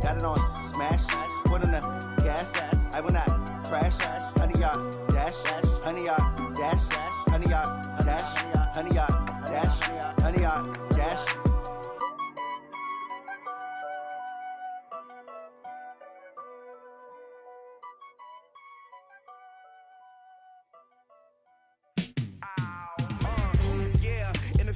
got it on smash, foot on the gas, I will not crash, honey yacht, dash, honey yacht, dash, honey yacht, dash, honey yacht, dash, honey yacht, dash.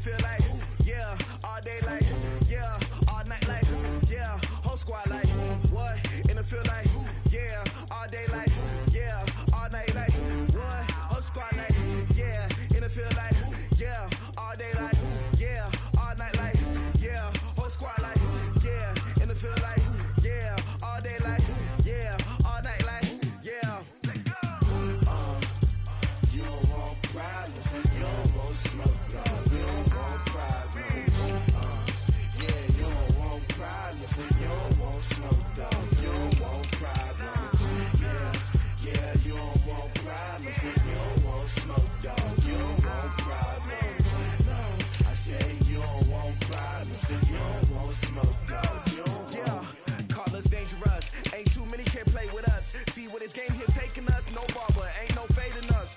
Feel like, yeah, all day like, yeah, all night like, yeah, whole squad like, what? In the field like, yeah, all day like, yeah, all night like, what? Whole squad like, yeah, in the field like, yeah, all day like, yeah, all night like, yeah, whole squad like, yeah, in the field like, yeah, all day like, yeah, all night like, yeah. You don't want problems, you don't want smoke, no. You don't want smoke, dog. You don't want problems. Yeah, you don't want problems. You don't want smoke, dog. You don't want problems. No, I say you don't want problems. You don't want smoke, dog. You don't call us dangerous. Ain't too many can play with us. See where this game here taking us. No barber, ain't no fading us.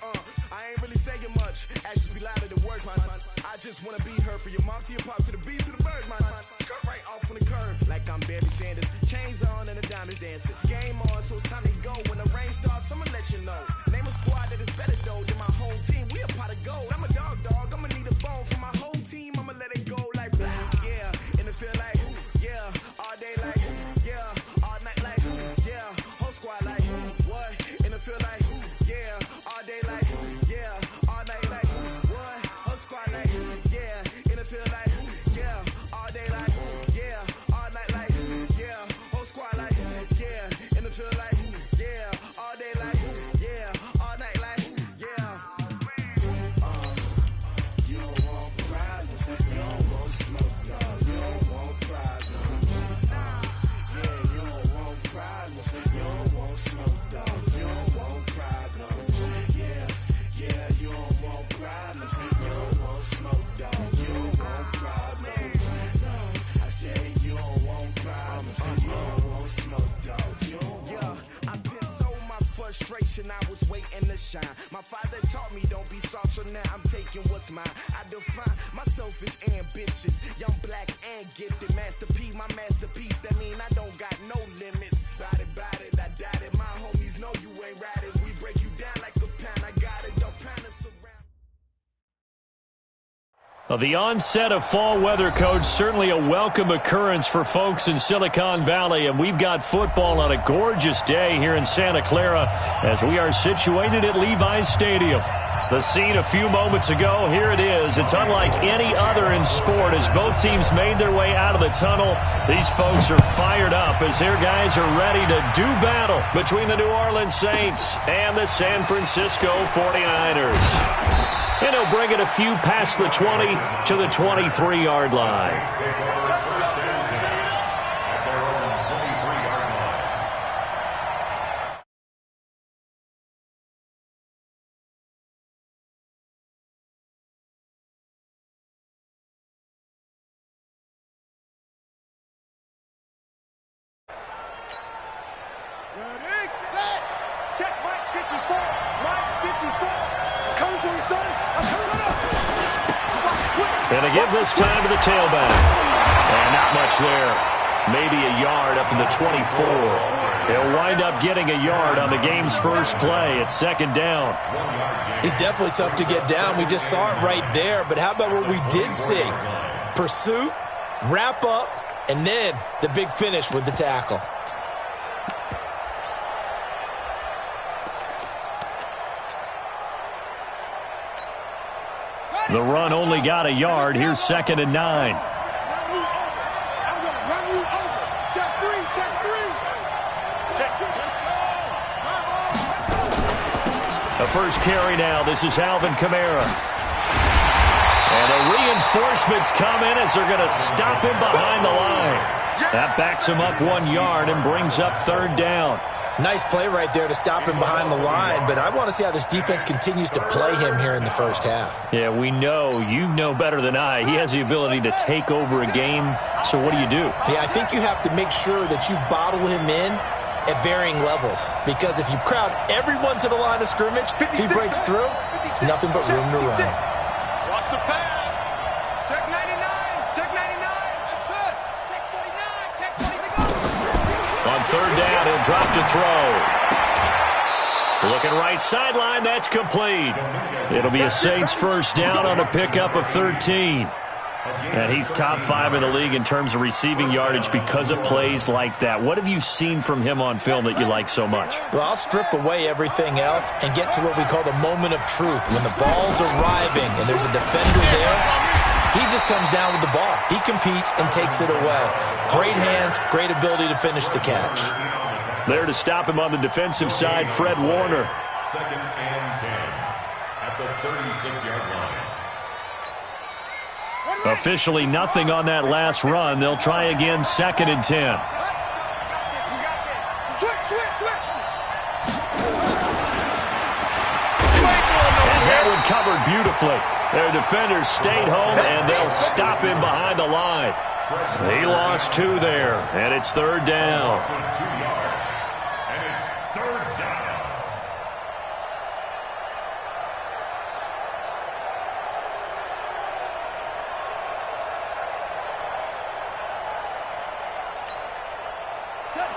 I ain't really saying much. Actions be louder than words, man. I just wanna be heard from your mom to your pop to the beat to the birds, man. Cut right off on the curb, like I'm Barry Sanders. Chains on and the diamonds dancing. Game on, so it's time to go. When the rain starts, I'ma let you know. Name a squad that is better though than my home team. We a pot of gold. I'm a dog. I'ma need a bone for my whole team. I'ma let it go like, yeah. In the field like, yeah. All day like, yeah. All night like, yeah. Whole squad like, what? In the field like, yeah. All day like, yeah. All night like, what? Whole squad like, yeah. In the field like, yeah. All day like, yeah. All night like, yeah. Whole squad like, yeah. In the field like, yeah. All day like, yeah. All night like, yeah. You don't want problems. You don't want smoke, no. You don't want problems. Yeah, you don't want problems. You don't want smoke, dog. You don't want problems. Yeah, you don't want problems. You don't want smoke, dog. You don't want problems. No, I say you don't want problems. You don't want smoke, dog. You don't want. I pissed so my frustration. I was waiting to shine. My father taught me don't be soft, so now I'm taking what's mine. I define myself as ambitious, young, black, and gifted. Master P, my masterpiece. That mean I don't got no limits. Bout it, I doubt it. My homies know you ain't ratted. We break you down like a pound. I got it, don't pound us around. Well, the onset of fall weather, Coach, certainly a welcome occurrence for folks in Silicon Valley, and we've got football on a gorgeous day here in Santa Clara as we are situated at Levi's Stadium. The scene a few moments ago, here it is. It's unlike any other in sport as both teams made their way out of the tunnel. These folks are fired up as their guys are ready to do battle between the New Orleans Saints and the San Francisco 49ers. And he'll bring it a few past the 20 to the 23-yard line. Ready, set, check, Mike 54, Mike 54. Coming to you, son. I'm coming up. And they give this time to the tailback. And not much there. Maybe a yard up to the 24. They'll wind up getting a yard on the game's first play. It's second down. It's definitely tough to get down. We just saw it right there. But how about what we did see? Pursuit, wrap up, and then the big finish with the tackle. The run only got a yard. Here's second and 9. I'm going to run you over. Check three. The first carry now. This is Alvin Kamara. And the reinforcements come in as they're going to stop him behind the line. That backs him up 1 yard and brings up third down. Nice play right there to stop him behind the line, but I want to see how this defense continues to play him here in the first half. Yeah, we know. You know better than I. He has the ability to take over a game, so what do you do? Yeah, I think you have to make sure that you bottle him in at varying levels, because if you crowd everyone to the line of scrimmage, if he breaks through, it's nothing but room to run. Watch the pass. Check 99. Check 99. That's it. Check 49. Check 20 to go. On third down, he'll drop to throw. Looking right sideline, that's complete. It'll be a Saints first down on a pickup of 13. And he's top 5 in the league in terms of receiving yardage because of plays like that. What have you seen from him on film that you like so much? Well, I'll strip away everything else and get to what we call the moment of truth. When the ball's arriving and there's a defender there, he just comes down with the ball. He competes and takes it away. Great hands, great ability to finish the catch. There to stop him on the defensive side, Fred Warner. 2nd and 10 at the 36-yard line. Officially nothing on that last run. They'll try again, 2nd and 10. And Harewood covered beautifully. Their defenders stayed home, and they'll stop him behind the line. He lost 2 there, and it's 3rd down. 2 yards, and it's 3rd down.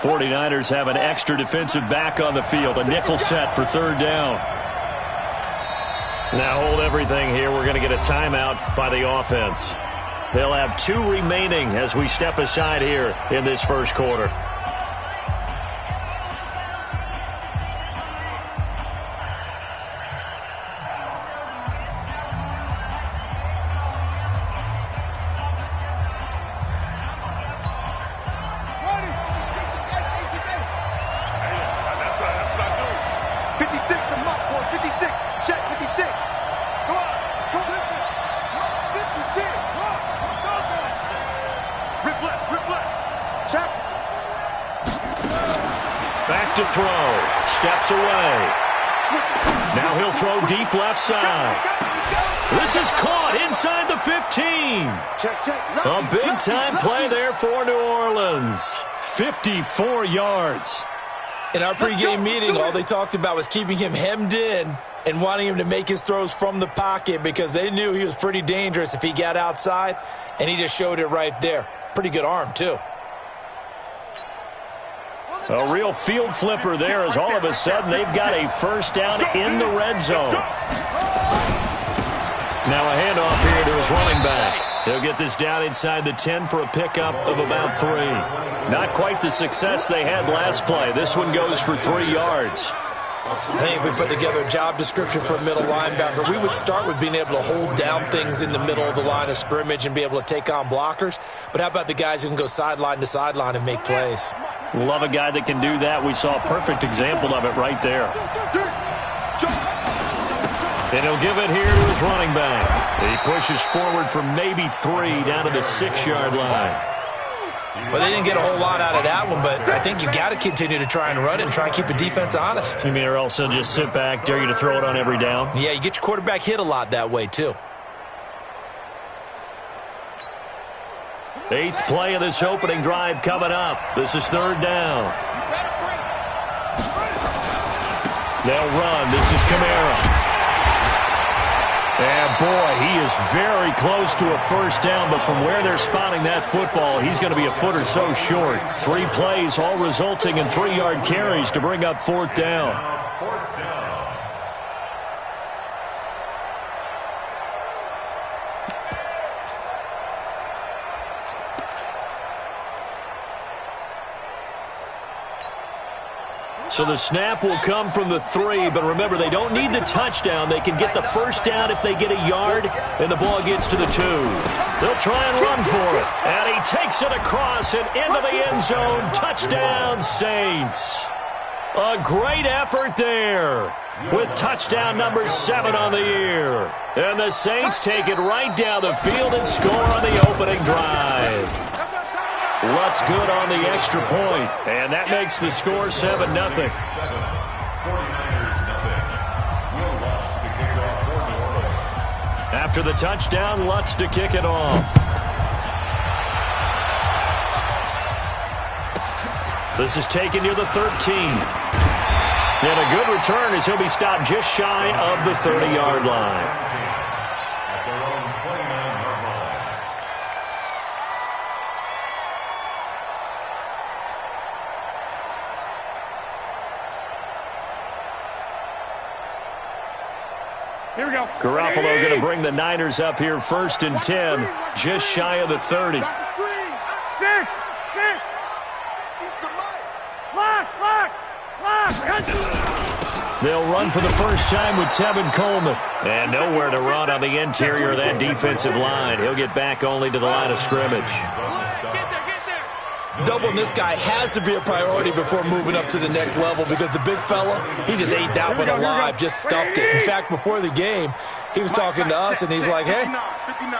'49ers have an extra defensive back on the field. A nickel set for 3rd down. Now hold everything here. We're going to get a timeout by the offense. They'll have 2 remaining as we step aside here in this first quarter. Back to throw. Steps away. Now he'll throw deep left side. This is caught inside the 15. A big-time play there for New Orleans. 54 yards. In our pregame meeting, all they talked about was keeping him hemmed in and wanting him to make his throws from the pocket because they knew he was pretty dangerous if he got outside, and he just showed it right there. Pretty good arm, too. A real field flipper there as all of a sudden they've got a first down in the red zone. Now a handoff here to his running back. He'll get this down inside the 10 for a pickup of about 3. Not quite the success they had last play. This one goes for 3 yards. I think if we put together a job description for a middle linebacker, we would start with being able to hold down things in the middle of the line of scrimmage and be able to take on blockers. But how about the guys who can go sideline to sideline and make plays? Love a guy that can do that. We saw a perfect example of it right there. And he'll give it here to his running back. He pushes forward for maybe 3 down to the 6-yard line. Well, they didn't get a whole lot out of that one, but I think you've got to continue to try and run it and try and keep the defense honest. You mean or else they'll just sit back, dare you to throw it on every down? Yeah, you get your quarterback hit a lot that way, too. 8th play of this opening drive coming up. This is 3rd down. They'll run. This is Kamara. And, boy, he is very close to a first down, but from where they're spotting that football, he's going to be a foot or so short. 3 plays, all resulting in 3-yard carries to bring up 4th down. 4th down. So the snap will come from the 3, but remember, they don't need the touchdown. They can get the first down if they get a yard, and the ball gets to the 2. They'll try and run for it. And he takes it across and into the end zone. Touchdown, Saints. A great effort there with touchdown number 7 on the year. And the Saints take it right down the field and score on the opening drive. Lutt's good on the extra point, and that makes the score 7-0. 49ers nothing. Will Lutz to kick it off for New Orleans. After the touchdown, Lutz to kick it off. This is taken near the 13. And a good return as he'll be stopped just shy of the 30-yard line. At their own 29-yard line. Here we go. Garoppolo going to bring the Niners up here 1st and 10, just shy of the 30. Six. Lock. They'll run for the first time with Tevin Coleman. And nowhere to run on the interior of that defensive line. He'll get back only to the line of scrimmage. Doubling this guy has to be a priority before moving up to the next level because the big fella, he just ate that one alive, just stuffed it. In fact, before the game, he was talking to us, and he's like, hey,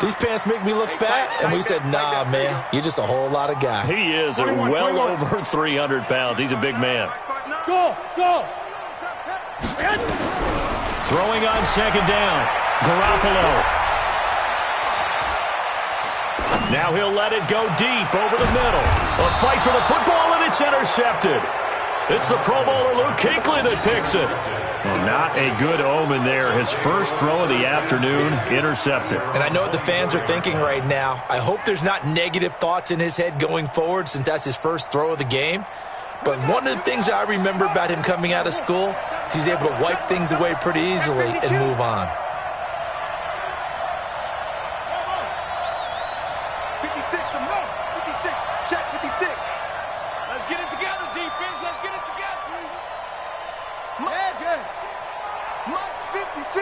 these pants make me look fat. And we said, nah, man, you're just a whole lot of guy. He is well over 300 pounds. He's a big man. Go. Throwing on 2nd down. Garoppolo. Now he'll let it go deep over the middle. A fight for the football, and it's intercepted. It's the Pro Bowler Luke Kuechly that picks it. Well, not a good omen there. His first throw of the afternoon, intercepted. And I know what the fans are thinking right now. I hope there's not negative thoughts in his head going forward since that's his first throw of the game. But one of the things I remember about him coming out of school is he's able to wipe things away pretty easily and move on. 56, check 56. Let's get it together, defense. Let's get it together. Magic. Mike's 56.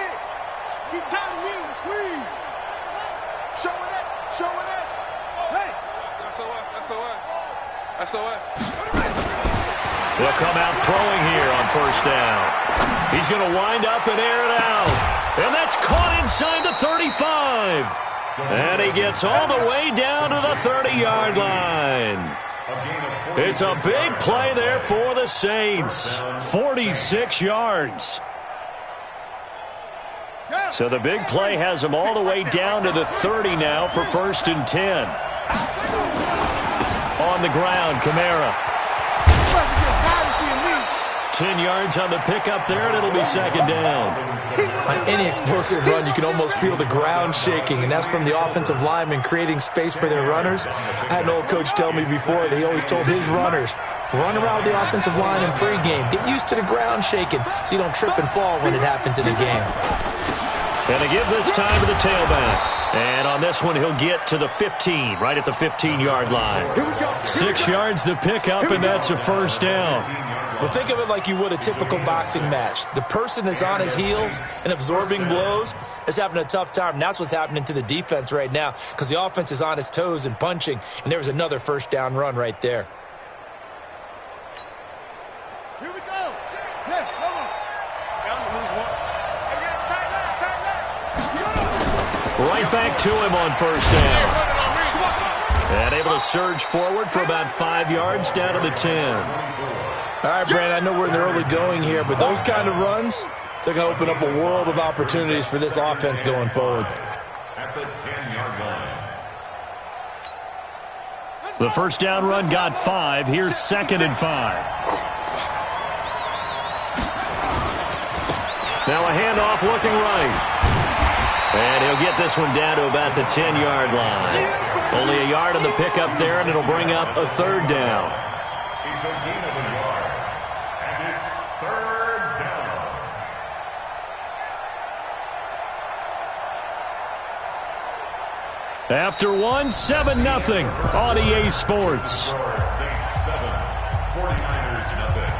He's telling me to squeeze. Show it. Hey. SOS. He'll come out throwing here on 1st down. He's going to wind up and air it out. And that's caught inside the 35. And he gets all the way down to the 30-yard line. It's a big play there for the Saints. 46 yards. So the big play has him all the way down to the 30 now for 1st and 10. On the ground, Kamara. 10 yards on the pickup there, and it'll be 2nd down. On any explosive run, you can almost feel the ground shaking, and that's from the offensive linemen creating space for their runners. I had an old coach tell me before, that he always told his runners, run around the offensive line in pregame. Get used to the ground shaking so you don't trip and fall when it happens in a game. And they give this time to the tailback. And on this one, he'll get to the 15, right at the 15-yard line. 6 yards the pickup, and that's a 1st down. Well, think of it like you would a typical boxing match. The person that's on his heels and absorbing blows is having a tough time. And that's what's happening to the defense right now because the offense is on its toes and punching. And there was another 1st down run right there. Here we go. Smith, come on. Got to lose one. Right back to him on 1st down. And able to surge forward for about 5 yards down to the 10. All right, Brand, I know we're in the early going here, but those kind of runs, they're going to open up a world of opportunities for this offense going forward. At the 10-yard line. The 1st down run got 5. Here's 2nd and 5. Now a handoff looking right. And he'll get this one down to about the 10-yard line. Only a yard on the pickup there, and it'll bring up a 3rd down. It's a gain of a yard. And it's 3rd down. After one, 7-0 on EA Sports. Saints 7, 49ers nothing.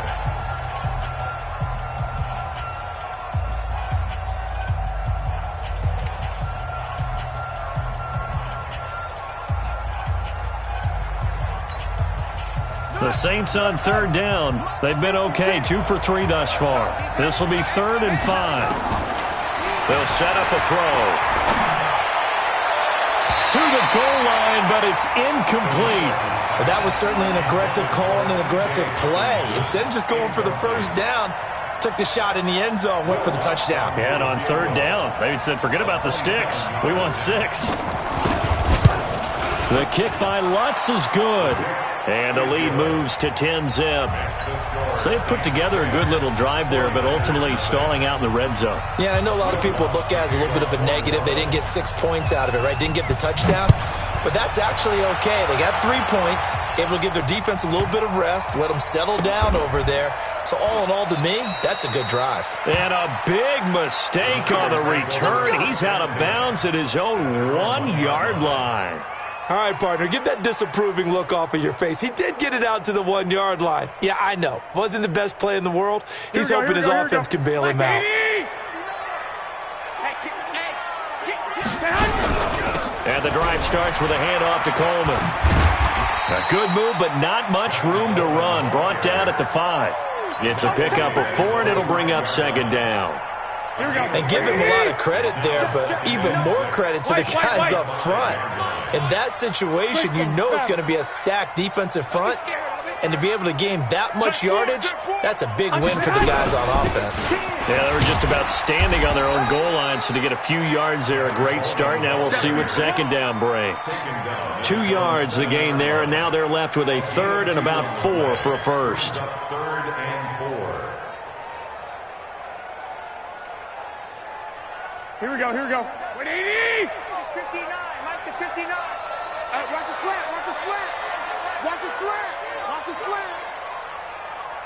The Saints on 3rd down. They've been okay, 2 for 3 thus far. This will be 3rd and 5. They'll set up a throw. to the goal line, but it's incomplete. Well, that was certainly an aggressive call and an aggressive play. Instead of just going for the first down, took the shot in the end zone, went for the touchdown. Yeah, and on third down, they said, forget about the sticks. We want 6. The kick by Lutz is good. And the lead moves to 10-zip. So they've put together a good little drive there, but ultimately stalling out in the red zone. Yeah, I know a lot of people look at it as a little bit of a negative. They didn't get 6 points out of it, right? Didn't get the touchdown. But that's actually okay. They got 3 points, able to give their defense a little bit of rest, let them settle down over there. So all in all, to me, that's a good drive. And a big mistake on the return. He's out of bounds at his own 1-yard line. All right, partner, get that disapproving look off of your face. He did get it out to the 1-yard line. Yeah, I know. Wasn't the best play in the world. He's hoping his offense can bail him out. And the drive starts with a handoff to Coleman. A good move, but not much room to run. Brought down at the 5. It's a pickup of 4, and it'll bring up second down. And give him a lot of credit there, but even more credit to the guys up front. In that situation, you know it's going to be a stacked defensive front. And to be able to gain that much yardage, that's a big win for the guys on offense. Yeah, they were just about standing on their own goal line, so to get a few yards there, a great start. Now we'll see what second down brings. 2 yards the gain there, and now they're left with a third and about 4 for a first. Third and 4. Here we go. 180! It's 59. Mike to 59. Watch the slant.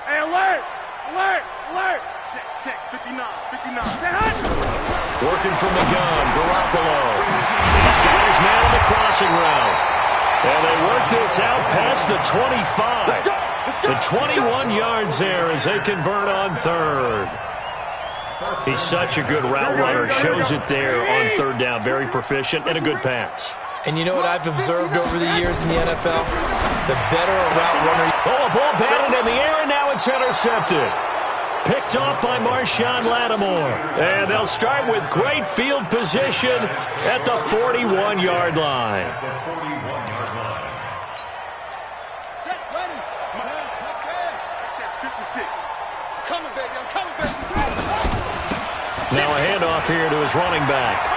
Hey, alert! Check. 59. Working from the gun, Garoppolo. He's got his man on the crossing route. And they work this out past the 25. The 21 yards there as they convert on third. He's such a good route runner. Shows it there on third down. Very proficient and a good pass. And you know what I've observed over the years in the NFL? The better a route runner... Oh, a ball batted in the air, and now it's intercepted. Picked off by Marshawn Lattimore. And they'll start with great field position at the 41-yard line. Check, ready. 56. I'm coming, baby. Now a handoff here to his running back.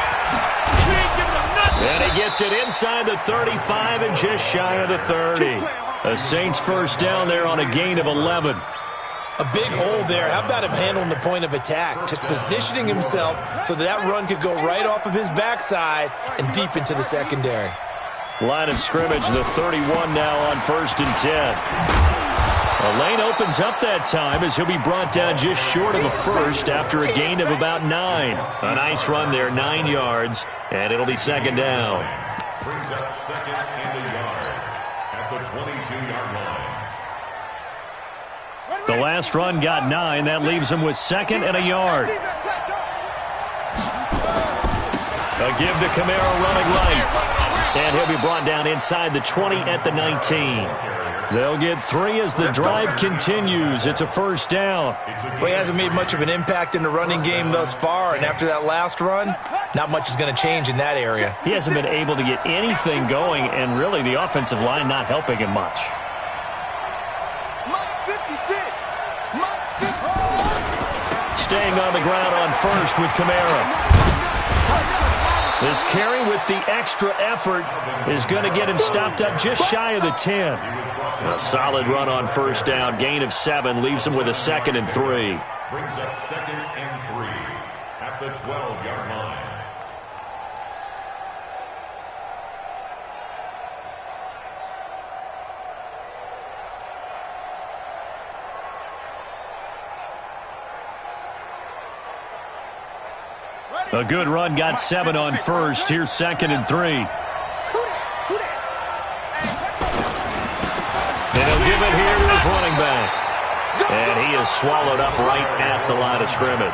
And he gets it inside the 35 and just shy of the 30. The Saints first down there on a gain of 11. A big hole there. How about him handling the point of attack? Just positioning himself so that run could go right off of his backside and deep into the secondary. Line of scrimmage, the 31 now on 1st and 10. The lane opens up that time as he'll be brought down just short of a first after a gain of about 9. A nice run there, 9 yards, and it'll be second down. Brings up second and a yard at the 22-yard line. The last run got 9. That leaves him with second and a yard. A give to Kamara running right. And he'll be brought down inside the 20 at the 19. They'll get 3 as the drive continues. It's a first down. Well, he hasn't made much of an impact in the running game thus far, and after that last run, not much is going to change in that area. He hasn't been able to get anything going, and really the offensive line not helping him much. Staying on the ground on first with Kamara. This carry with the extra effort is going to get him stopped up just shy of the 10. A solid run on first down. Gain of 7 leaves him with a second and 3. Brings up second and 3 at the 12-yard line. A good run got 7 on first. Here's second and 3. And he'll give it here to his running back. And he is swallowed up right at the line of scrimmage.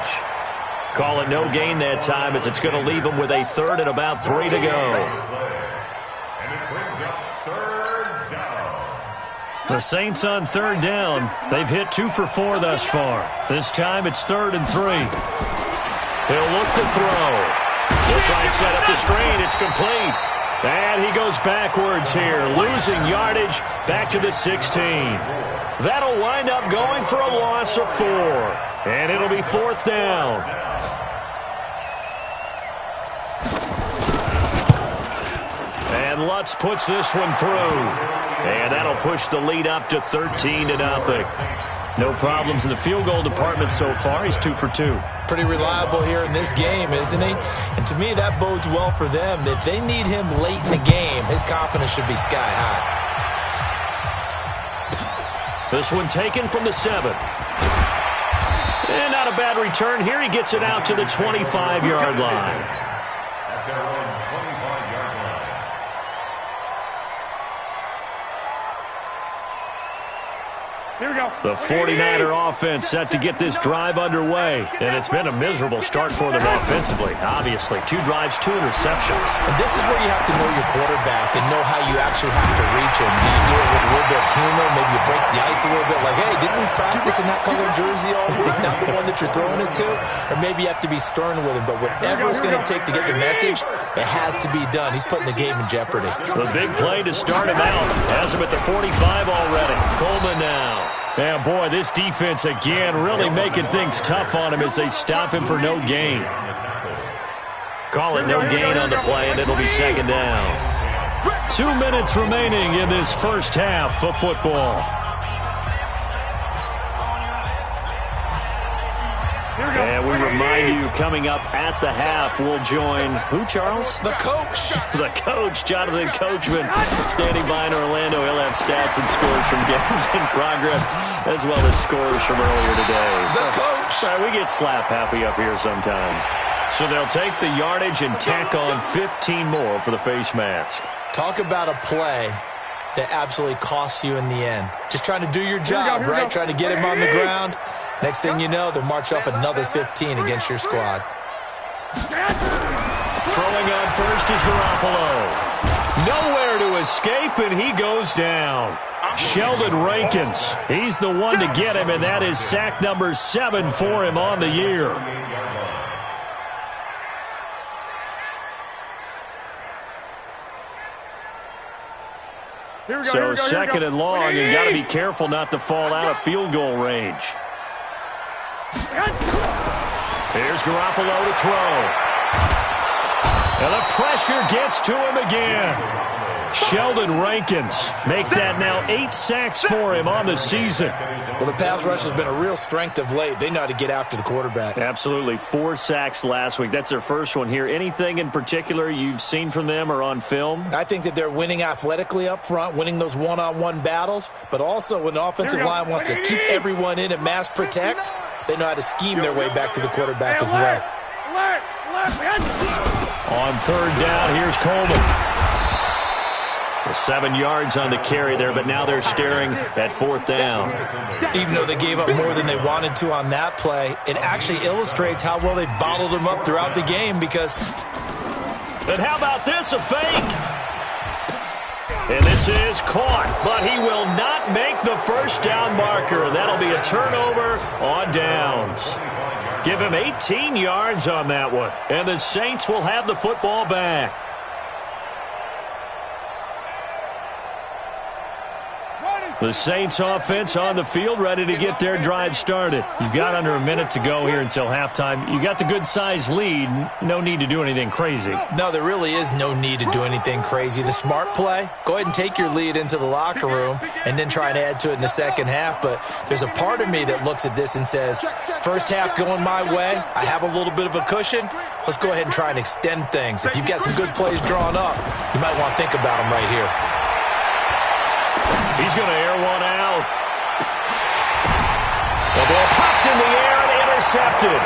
Call it no gain that time as it's going to leave him with a third and about 3 to go. And it brings up third down. The Saints on third down. They've hit 2 for 4 thus far. This time it's 3rd and 3. He'll look to throw. He'll try and set up the screen. It's complete. And he goes backwards here, losing yardage back to the 16. That'll wind up going for a loss of 4. And it'll be 4th down. And Lutz puts this one through. And that'll push the lead up to 13-0. No problems in the field goal department so far. He's 2 for 2. Pretty reliable here in this game, isn't he? And to me, that bodes well for them. If they need him late in the game, his confidence should be sky high. This one taken from the 7. And not a bad return here. He gets it out to the 25-yard line. The 49er offense set to get this drive underway. And it's been a miserable start for them offensively. Obviously, 2 drives, 2 interceptions. And this is where you have to know your quarterback and know how you actually have to reach him. Do you do it with a little bit of humor? Maybe you break the ice a little bit like, hey, didn't we practice in that colored jersey all week? Not the one that you're throwing it to? Or maybe you have to be stern with him. But whatever it's going to take to get the message, it has to be done. He's putting the game in jeopardy. The big play to start him out. Has him at the 45 already. Coleman now. Yeah, boy, this defense again really making things tough on him as they stop him for no gain. Call it no gain on the play, and it'll be 2nd down. 2 minutes remaining in this first half of football. And we remind you, coming up at the half, we'll join who, Charles? The coach. The coach, Jonathan Coachman, standing by in Orlando. He'll have stats and scores from games in progress, as well as scores from earlier today. The coach. We get slap happy up here sometimes. So they'll take the yardage and tack on 15 more for the face mask. Talk about a play that absolutely costs you in the end. Just trying to do your job, right? Trying to get him on the ground. Next thing you know, they'll march off another 15 against your squad. Throwing on first is Garoppolo. Nowhere to escape, and he goes down. Sheldon Rankins, he's the one to get him, and that is sack number 7 for him on the year. So 2nd and long, and got to be careful not to fall out of field goal range. Here's Garoppolo to throw. And the pressure gets to him again. Sheldon Rankins make that now 8 sacks for him on the season. Well, the pass rush has been a real strength of late. They know how to get after the quarterback. Absolutely. 4 sacks last week. That's their first one here. Anything in particular you've seen from them or on film? I think that they're winning athletically up front, winning those one-on-one battles, but also when the offensive line wants to keep everyone in and mass protect, they know how to scheme their way back to the quarterback as well. On 3rd down, here's Coleman. 7 yards on the carry there, but now they're staring at 4th down. Even though they gave up more than they wanted to on that play, it actually illustrates how well they bottled them up throughout the game because... And how about this, a fake? And this is caught, but he will not make the first down marker. That'll be a turnover on downs. Give him 18 yards on that one, and the Saints will have the football back. The Saints offense on the field, ready to get their drive started. You've got under a minute to go here until halftime. You got the good-sized lead. No need to do anything crazy. No, there really is no need to do anything crazy. The smart play, go ahead and take your lead into the locker room and then try and add to it in the second half. But there's a part of me that looks at this and says, first half going my way, I have a little bit of a cushion. Let's go ahead and try and extend things. If you've got some good plays drawn up, you might want to think about them right here. He's going to air one out. The ball popped in the air and intercepted.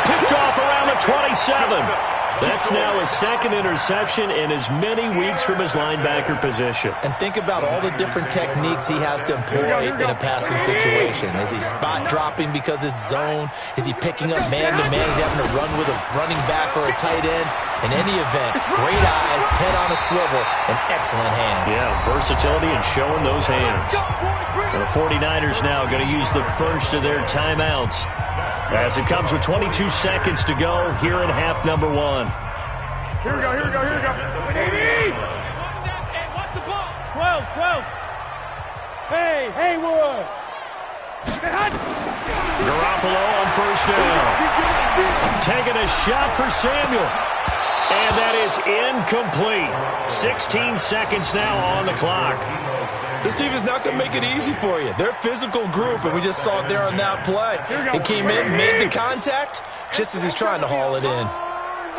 Picked off around the 27. That's now his 2nd interception in as many weeks from his linebacker position. And think about all the different techniques he has to employ in a passing situation. Is he spot dropping because it's zone? Is he picking up man-to-man? Is he having to run with a running back or a tight end? In any event, great eyes, head on a swivel, and excellent hands. Yeah, versatility and showing those hands. And the 49ers now going to use the first of their timeouts as it comes with 22 seconds to go here in half number 1. Here we go. 12. Hey, Haywood. Garoppolo on first down. Taking a shot for Samuel. And that is incomplete. 16 seconds now on the clock. This team is not going to make it easy for you. They're a physical group, and we just saw it there on that play. He came in, made the contact, just as he's trying to haul it in.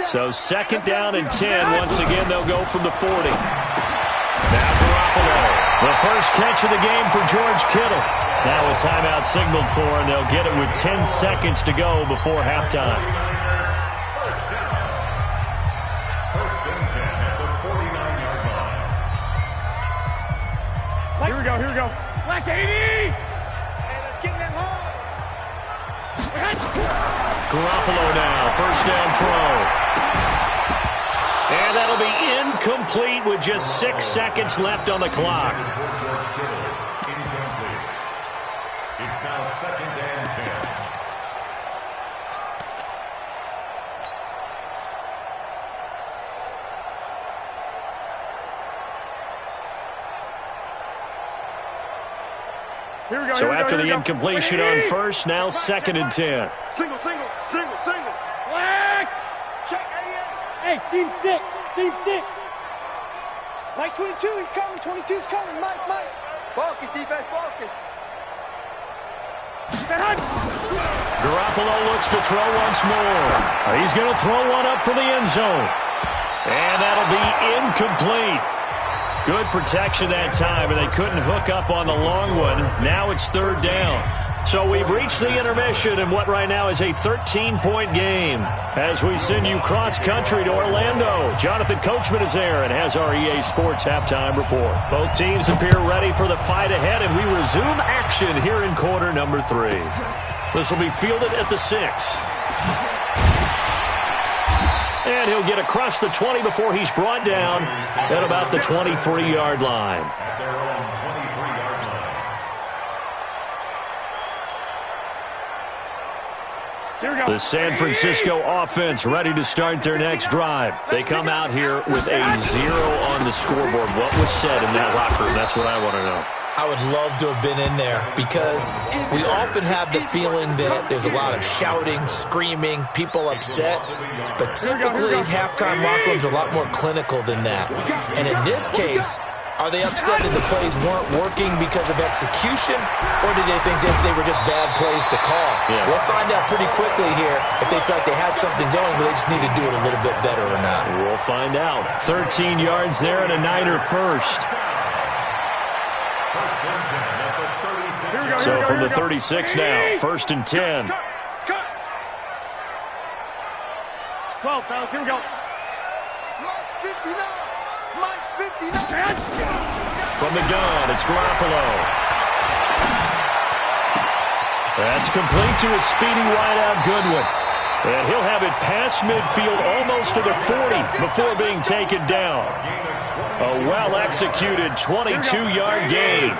So second down and 10. Once again, they'll go from the 40. Now Garoppolo. The first catch of the game for George Kittle. Now a timeout signaled for, and they'll get it with 10 seconds to go before halftime. First and 10 at the 49-yard line. Here we go. Black 80. Hey, let's get them home. Garoppolo now, first down throw. And that'll be incomplete with just 6 seconds left on the clock. Incomplete. It's now second and 10. Here we go. So after the incompletion on first, now second and 10. Single. Black. Check 88. Hey, seam 6. Mike 22, he's coming. 22's coming. Mike. Focus, defense, focus. Garoppolo looks to throw once more. He's going to throw one up for the end zone. And that'll be incomplete. Good protection that time, and they couldn't hook up on the long one. Now it's third down. So we've reached the intermission in what right now is a 13-point game. As we send you cross-country to Orlando, Jonathan Coachman is there and has our EA Sports halftime report. Both teams appear ready for the fight ahead, and we resume action here in quarter number 3. This will be fielded at the 6. And he'll get across the 20 before he's brought down at about the 23-yard line. At their own 23-yard line. The San Francisco offense ready to start their next drive. They come out here with a 0 on the scoreboard. What was said in that locker room? That's what I want to know. I would love to have been in there because we often have the feeling that there's a lot of shouting, screaming, people upset. But typically, halftime locker rooms are a lot more clinical than that. And in this case, are they upset that the plays weren't working because of execution, or did they think they were just bad plays to call? Yeah. We'll find out pretty quickly here if they feel like they had something going, but they just need to do it a little bit better or not. We'll find out. 13 yards there and a Niner first. So from the 36 now, first and 10. Cut. 12, fellas, here we go. Mike's 59. From the gun, it's Garoppolo. That's complete to a speedy wideout Goodwin. And he'll have it past midfield almost to the 40 before being taken down. A well-executed 22-yard gain.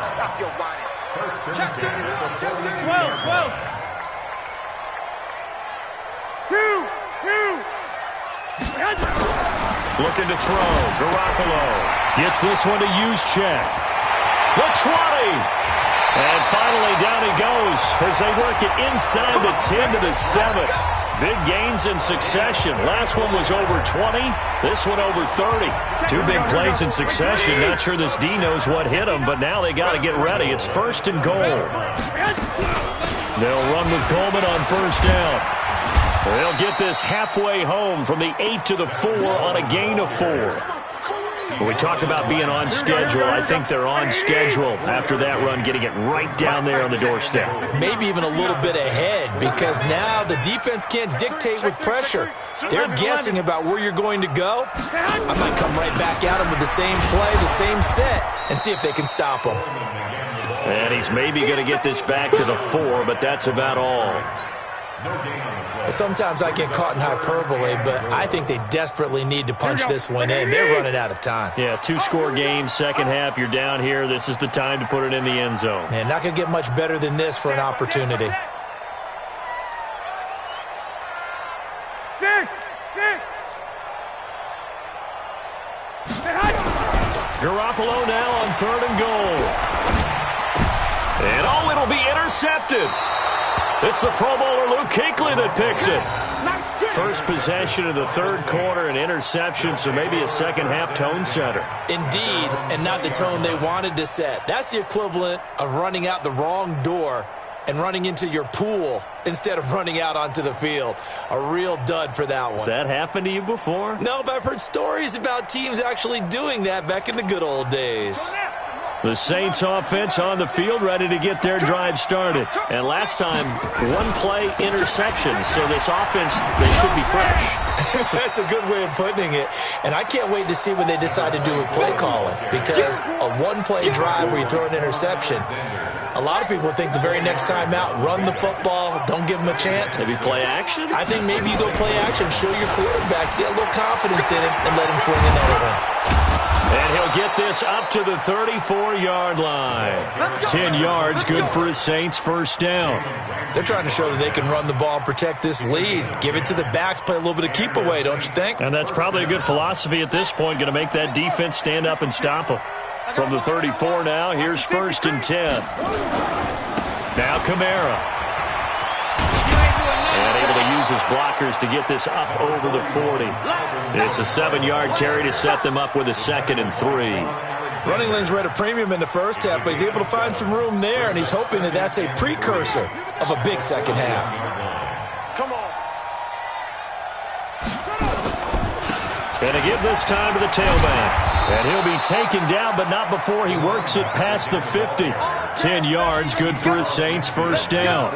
Stop your whining. First and 10 at the 42. 12. 2. Looking to throw. Garoppolo gets this one to Juszczyk. The 20. And finally down he goes as they work it inside the 10 to the 7. Big gains in succession. Last one was over 20. This one over 30. 2 big plays in succession. Not sure this D knows what hit him, but now they got to get ready. It's first and goal. They'll run with Coleman on first down. They'll get this halfway home from the 8 to the 4 on a gain of 4. When we talk about being on schedule, I think they're on schedule after that run, getting it right down there on the doorstep. Maybe even a little bit ahead, because now the defense can't dictate with pressure. They're guessing about where you're going to go. I might come right back at them with the same play, the same set, and see if they can stop them. And he's maybe going to get this back to the 4, but that's about all. Sometimes I get caught in hyperbole, but I think they desperately need to punch this one in. They're running out of time. Yeah, 2-score game, second half, you're down here. This is the time to put it in the end zone. Man, not going to get much better than this for an opportunity. third and goal. And oh, it'll be intercepted. It's the Pro Bowler Luke Kuechly that picks it. First possession of the third quarter, an interception, so maybe a second-half tone setter. Indeed, and not the tone they wanted to set. That's the equivalent of running out the wrong door and running into your pool instead of running out onto the field. A real dud for that one. Has that happened to you before? No, but I've heard stories about teams actually doing that back in the good old days. The Saints offense on the field, ready to get their drive started. And last time, one-play interception, so this offense, they should be fresh. That's a good way of putting it. And I can't wait to see what they decide to do with play calling, because a one-play drive where you throw an interception, a lot of people think the very next time out, run the football, don't give them a chance. Maybe play action? I think maybe you go play action, show your quarterback, get a little confidence in him, and let him fling another one. And he'll get this up to the 34-yard line. 10 yards, good for a Saints first down. They're trying to show that they can run the ball and protect this lead. Give it to the backs, play a little bit of keep away, don't you think? And that's probably a good philosophy at this point, going to make that defense stand up and stop them. From the 34 now, here's 1st and 10. Now Kamara. And able to use his blockers to get this up over the 40. It's a 7-yard carry to set them up with a 2nd and 3. Running lanes were at a premium in the first half, but he's able to find some room there, and he's hoping that that's a precursor of a big second half. Come on. And to give this time to the tailback. And he'll be taken down, but not before he works it past the 50. 10 yards, good for a Saints first down.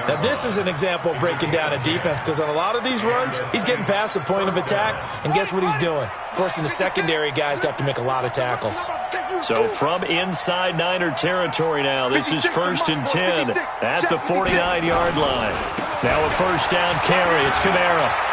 Now, this is an example of breaking down a defense, because on a lot of these runs, he's getting past the point of attack, and guess what he's doing? Forcing the secondary guys to have to make a lot of tackles. So from inside Niner territory now, this is 1st and 10 at the 49-yard line. Now a first down carry. It's Kamara.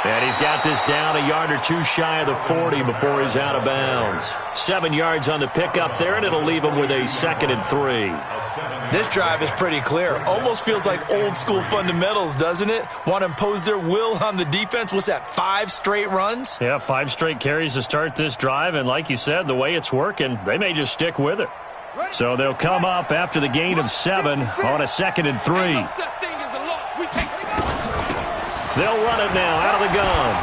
And he's got this down a yard or two shy of the 40 before he's out of bounds. 7 yards on the pickup there, and it'll leave him with a 2nd and 3. This drive is pretty clear. Almost feels like old school fundamentals, doesn't it? Want to impose their will on the defense. What's that, 5 straight runs? Yeah, 5 straight carries to start this drive, and like you said, the way it's working, they may just stick with it. So they'll come up after the gain of 7 on a 2nd and 3. They'll run it now out of the gun.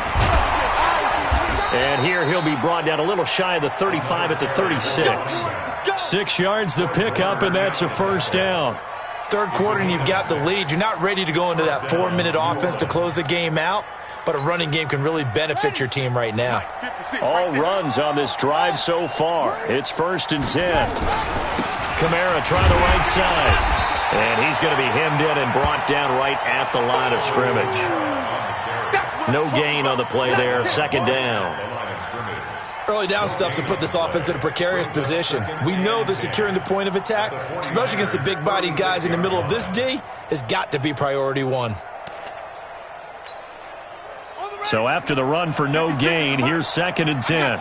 And here he'll be brought down a little shy of the 35 at the 36. 6 yards the pickup, and that's a first down. Third quarter and you've got the lead. You're not ready to go into that 4-minute offense to close the game out, but a running game can really benefit your team right now. All runs on this drive so far. It's 1st and 10. Kamara trying the right side. And he's going to be hemmed in and brought down right at the line of scrimmage. No gain on the play there. 2nd down. Early down stuff to put this offense in a precarious position. We know that securing the point of attack, especially against the big-bodied guys in the middle of this D, has got to be priority 1. So after the run for no gain, here's 2nd and 10.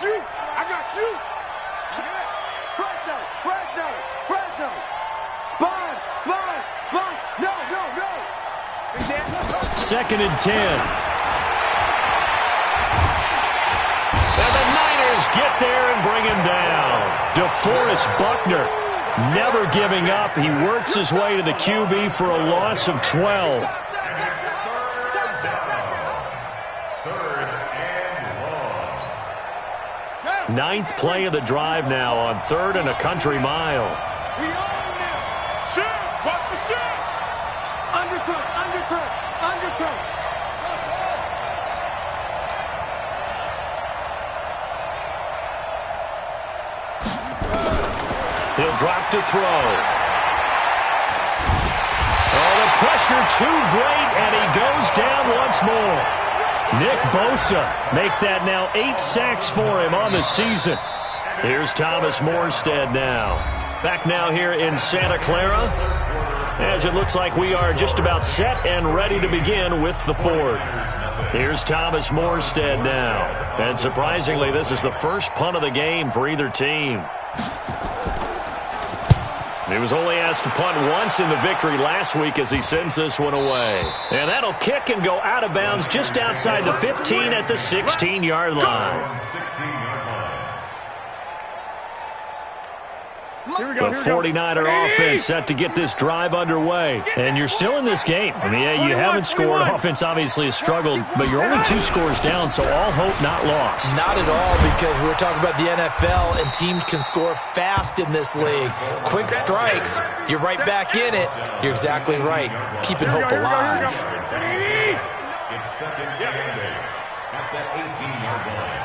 Second and 10. And the Niners get there and bring him down. DeForest Buckner never giving up. He works his way to the QB for a loss of 12. Ninth play of the drive now on 3rd and a country mile. We own them. Shoot. Watch the shoot. Undercut. He'll drop to throw. Oh, the pressure too great, and he goes down once more. Nick Bosa make that now 8 sacks for him on the season. Here's Thomas Morstead now. Back now here in Santa Clara, as it looks like we are just about set and ready to begin with the 4th. Here's Thomas Morstead now. And surprisingly, this is the first punt of the game for either team. He was only asked to punt once in the victory last week as he sends this one away. And that'll kick and go out of bounds just outside the 15 at the 16-yard line. The 49er offense set to get this drive underway. And you're still in this game. I mean, yeah, you haven't scored. Offense obviously has struggled, but you're only 2 scores down, so all hope not lost. Not at all, because we were talking about the NFL, and teams can score fast in this league. Quick strikes, you're right back in it. You're exactly right. Keeping hope alive. It's second and 8 at the 18-yard line.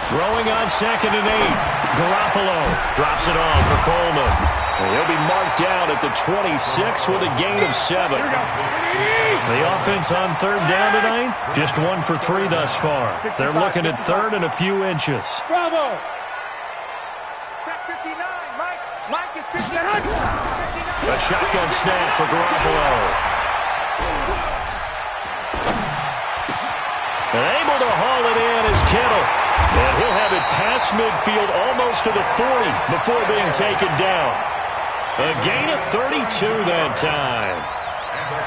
Throwing on 2nd and 8. Garoppolo drops it off for Coleman. And he'll be marked down at the 26 with a gain of 7. The offense on 3rd down tonight, just 1 for 3 thus far. They're looking at 3rd and a few inches. Bravo! Check 59, Mike. Mike is 59. A shotgun snap for Garoppolo. And able to haul it in is Kittle. And he'll have it past midfield almost to the 40 before being taken down. A gain of 32 that time.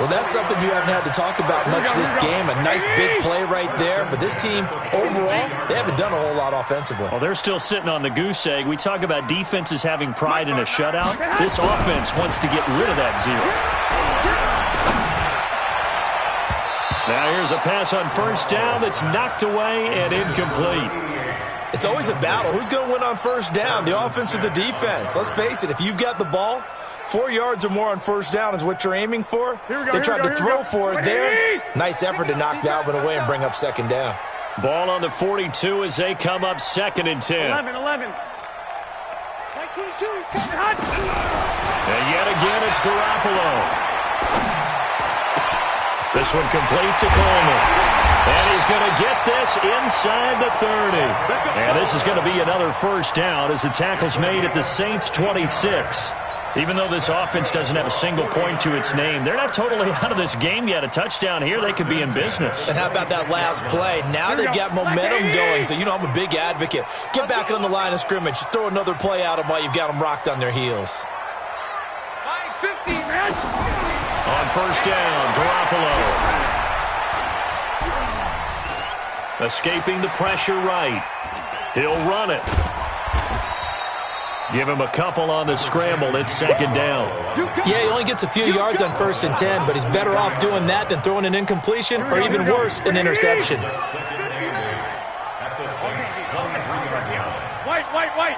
Well, that's something you haven't had to talk about much this game. A nice big play right there. But this team, overall, they haven't done a whole lot offensively. Well, they're still sitting on the goose egg. We talk about defenses having pride in a shutout. This offense wants to get rid of that 0. Now here's a pass on 1st down that's knocked away and incomplete. It's always a battle. Who's going to win on 1st down, the offense or the defense? Let's face it, if you've got the ball, 4 yards or more on 1st down is what you're aiming for. They tried to throw for it there. Nice effort to knock that one away and bring up 2nd down. Ball on the 42 as they come up 2nd and 10. 11. 22, he's coming hot. And yet again, it's Garoppolo. This one complete to Coleman. And he's going to get this inside the 30. And this is going to be another 1st down as the tackle's made at the Saints' 26. Even though this offense doesn't have a single point to its name, they're not totally out of this game yet. A touchdown here, they could be in business. And how about that last play? Now they've got momentum going. So, you know, I'm a big advocate. Get back on the line of scrimmage. Throw another play at them while you've got them rocked on their heels. 50, man. On 1st down, Garoppolo. Escaping the pressure right. He'll run it. Give him a couple on the scramble. It's 2nd down. Yeah, he only gets a few yards on 1st and 10, but he's better off doing that than throwing an incompletion or even worse, an interception. White.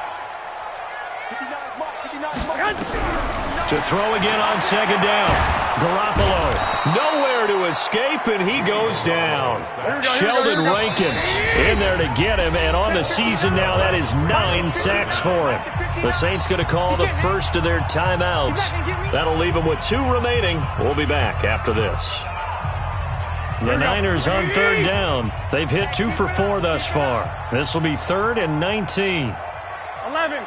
To throw again on 2nd down. Garoppolo nowhere to escape, and he goes down. Sheldon Rankins in there to get him, and on the season now, that is 9 sacks for him. The Saints going to call the first of their timeouts. That'll leave them with 2 remaining. We'll be back after this. The Niners on 3rd down. They've hit 2 for 4 thus far. This will be 3rd and 19. 11.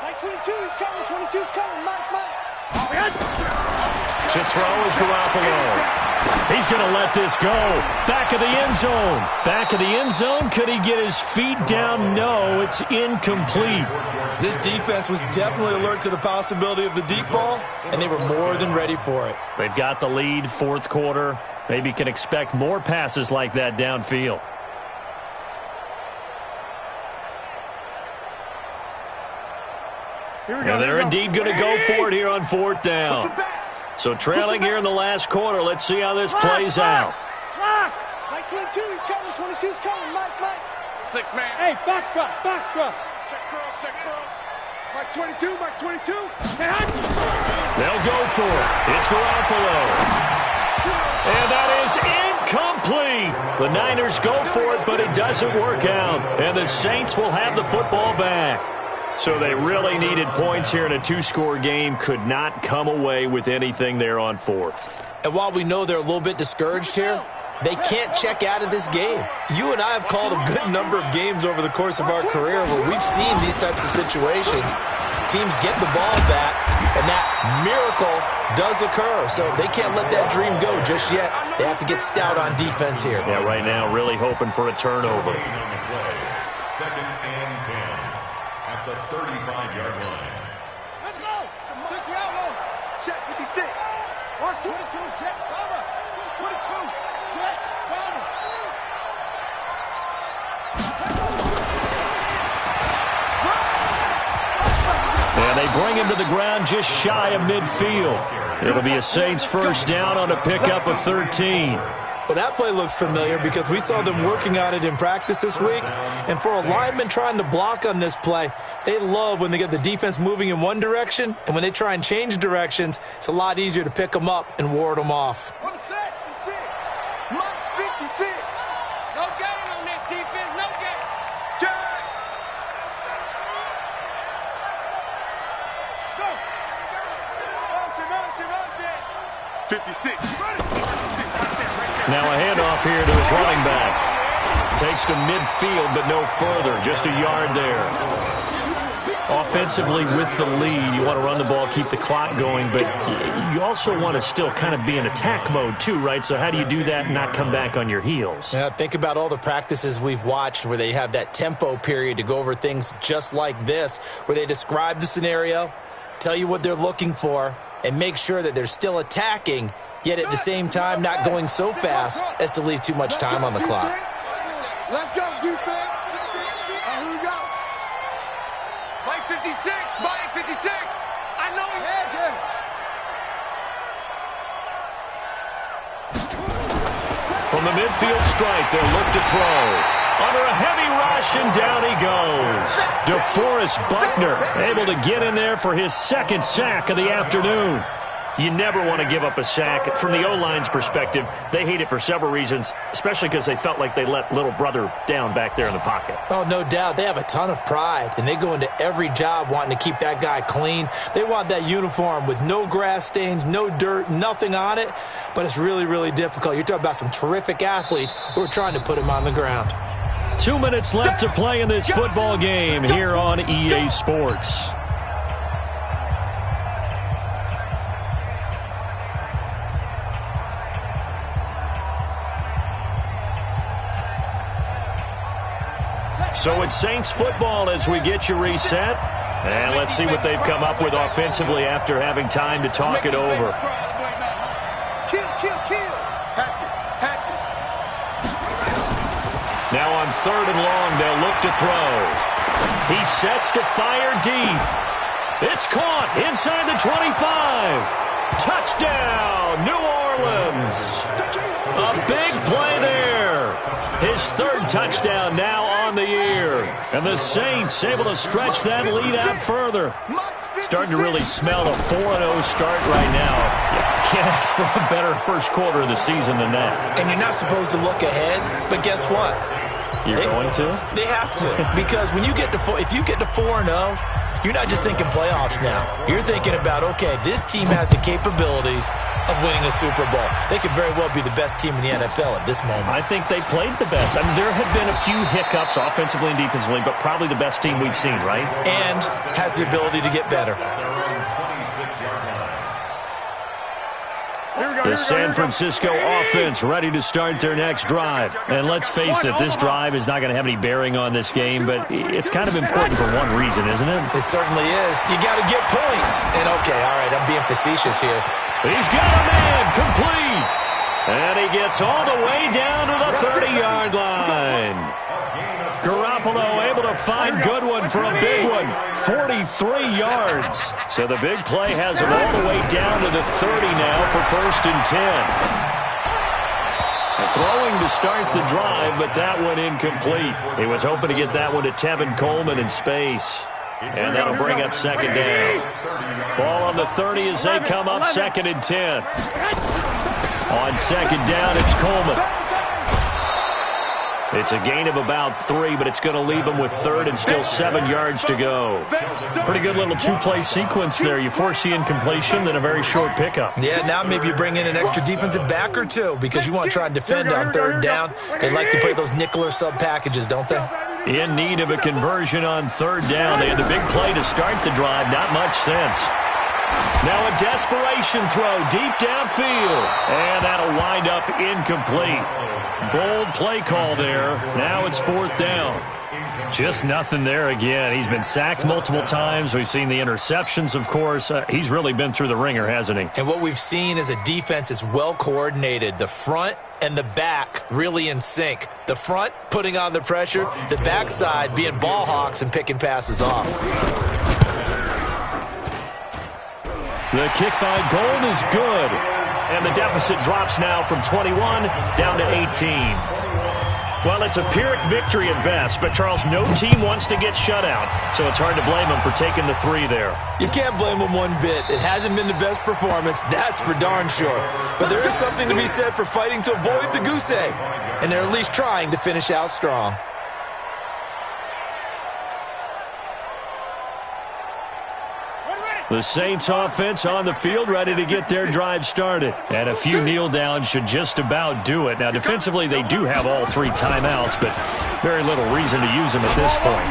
Mike 22 is coming. 22's coming. Mike. To throw is Garoppolo. He's going to let this go. Back of the end zone. Back of the end zone. Could he get his feet down? No, it's incomplete. This defense was definitely alert to the possibility of the deep ball, and they were more than ready for it. They've got the lead, 4th quarter. Maybe can expect more passes like that downfield. And they're indeed going to go for it here on 4th down. So trailing here in the last quarter. Let's see how this plays out. Mike 22, he's coming. 22's coming. Mike. 6 man. Hey, box drop. Check curls. Mike 22. They'll go for it. It's Garoppolo. And that is incomplete. The Niners go for it, but it doesn't work out. And the Saints will have the football back. So they really needed points here in a 2-score game. Could not come away with anything there on 4th. And while we know they're a little bit discouraged here, they can't check out of this game. You and I have called a good number of games over the course of our career where we've seen these types of situations. Teams get the ball back, and that miracle does occur. So they can't let that dream go just yet. They have to get stout on defense here. Yeah, right now really hoping for a turnover. 2nd and 10 at the 35-yard line. Let's go. 60 out low. Check 56. Watch 22. Check. Bomber. 22. Check. Bomber. And they bring him to the ground just shy of midfield. It'll be a Saints first down on a pickup of 13. Well, that play looks familiar because we saw them working on it in practice this week. And for a lineman trying to block on this play, they love when they get the defense moving in one direction. And when they try and change directions, it's a lot easier to pick them up and ward them off. On set, 56. Mike's 56. No game on this defense, no game. Jack. Go. Motion. 56. Now a handoff here to his running back. Takes to midfield, but no further. Just a yard there. Offensively with the lead, you want to run the ball, keep the clock going, but you also want to still kind of be in attack mode too, right? So how do you do that and not come back on your heels? Yeah, think about all the practices we've watched where they have that tempo period to go over things just like this, where they describe the scenario, tell you what they're looking for, and make sure that they're still attacking, yet at the same time not going so fast as to leave too much time on the clock. Let's go, defense. Here we go. Mike 56. Mike 56. I know he had you. From the midfield strike, they'll look to throw. Under a heavy rush, and down he goes. DeForest Buckner able to get in there for his second sack of the afternoon. You never want to give up a sack. From the O-line's perspective, they hate it for several reasons, especially because they felt like they let little brother down back there in the pocket. Oh, no doubt. They have a ton of pride, and they go into every job wanting to keep that guy clean. They want that uniform with no grass stains, no dirt, nothing on it, but it's really, really difficult. You're talking about some terrific athletes who are trying to put him on the ground. 2 minutes left to play in this football game here on EA Sports. So it's Saints football as we get you reset. And let's see what they've come up with offensively after having time to talk it over. Kill. Hatch it. Now on 3rd and long, they'll look to throw. He sets to fire deep. It's caught inside the 25. Touchdown, New Orleans. A big play there. His 3rd touchdown now on the year. And the Saints able to stretch that lead out further. Starting to really smell a 4-0 start right now. Can't ask for a better first quarter of the season than that. And you're not supposed to look ahead, but guess what? You're going to? They have to. Because when you get to if you get to 4-0, you're not just thinking playoffs now. You're thinking about, okay, this team has the capabilities of winning a Super Bowl. They could very well be the best team in the NFL at this moment. I think they played the best. I mean, there have been a few hiccups offensively and defensively, but probably the best team we've seen, right? And has the ability to get better. The San Francisco offense ready to start their next drive. And let's face it, this drive is not going to have any bearing on this game, but it's kind of important for one reason, isn't it? It certainly is. You got to get points. And, okay, all right, I'm being facetious here. He's got a man complete. And he gets all the way down to the 30-yard line. Garoppolo able to find Goodwin for a big one, 43 yards. So the big play has him all the way down to the 30 now for 1st and 10. Throwing to start the drive, but that one incomplete. He was hoping to get that one to Tevin Coleman in space. And that'll bring up 2nd down. Ball on the 30 as they come up 2nd and 10. On 2nd down, it's Coleman. It's a gain of about 3, but it's going to leave him with 3rd and still 7 yards to go. Pretty good little 2-play sequence there. You force the incompletion, then a very short pickup. Yeah, now maybe you bring in an extra defensive back or two because you want to try and defend on 3rd down. They like to play those nickel or sub packages, don't they? In need of a conversion on 3rd down. They had the big play to start the drive. Not much sense. Now a desperation throw deep downfield. And that'll wind up incomplete. Bold play call there. Now it's 4th down. Just nothing there again. He's been sacked multiple times. We've seen the interceptions, of course. He's really been through the ringer, hasn't he? And what we've seen is a defense that's well coordinated. The front and the back really in sync. The front putting on the pressure. The backside being ball hawks and picking passes off. The kick by Gold is good. And the deficit drops now from 21 down to 18. Well, it's a Pyrrhic victory at best, but Charles, no team wants to get shut out, so it's hard to blame them for taking the 3 there. You can't blame them one bit. It hasn't been the best performance, that's for darn sure. But there is something to be said for fighting to avoid the goose egg, and they're at least trying to finish out strong. The Saints offense on the field, ready to get their drive started. And a few kneel downs should just about do it. Now, defensively, they do have all 3 timeouts, but very little reason to use them at this point.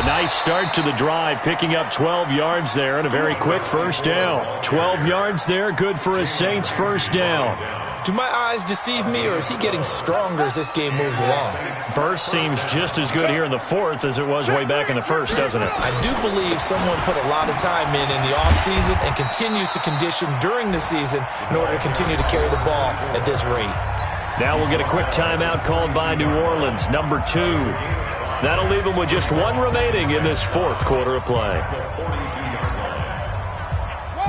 A nice start to the drive, picking up 12 yards there and a very quick first down. 12 yards there, good for a Saints first down. Do my eyes deceive me, or is he getting stronger as this game moves along? Burst seems just as good here in the 4th as it was way back in the 1st, doesn't it? I do believe someone put a lot of time in the offseason and continues to condition during the season in order to continue to carry the ball at this rate. Now we'll get a quick timeout called by New Orleans, number 2. That'll leave them with just 1 remaining in this 4th quarter of play.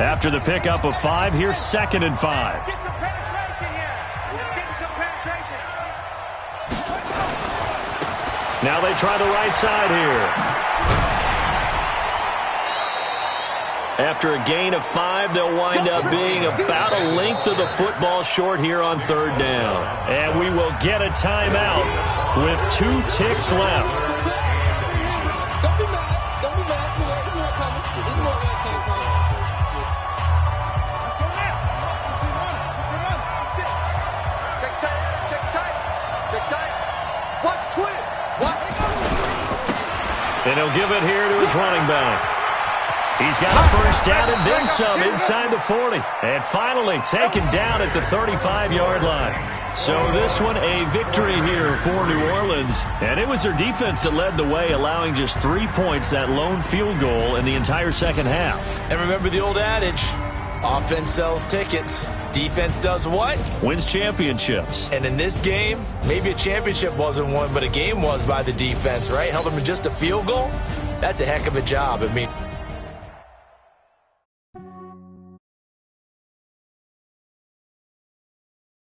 After the pickup of 5, here's 2nd and 5. Now they try the right side here. After a gain of 5, they'll wind up being about a length of the football short here on 3rd down. And we will get a timeout with 2 ticks left. Don't be mad. Don't be mad. There's more coming. There's more where it came from. Let's go now. Check tight. Check tight. Check tight. What? Twist. What? And he'll give it here to his running back. He's got a first down and then some inside the 40. And finally taken down at the 35-yard line. So this one a victory here for New Orleans. And it was their defense that led the way, allowing just 3 points, that lone field goal in the entire second half. And remember the old adage, offense sells tickets. Defense does what? Wins championships. And in this game, maybe a championship wasn't won, but a game was by the defense, right? Held them to just a field goal. That's a heck of a job. I mean,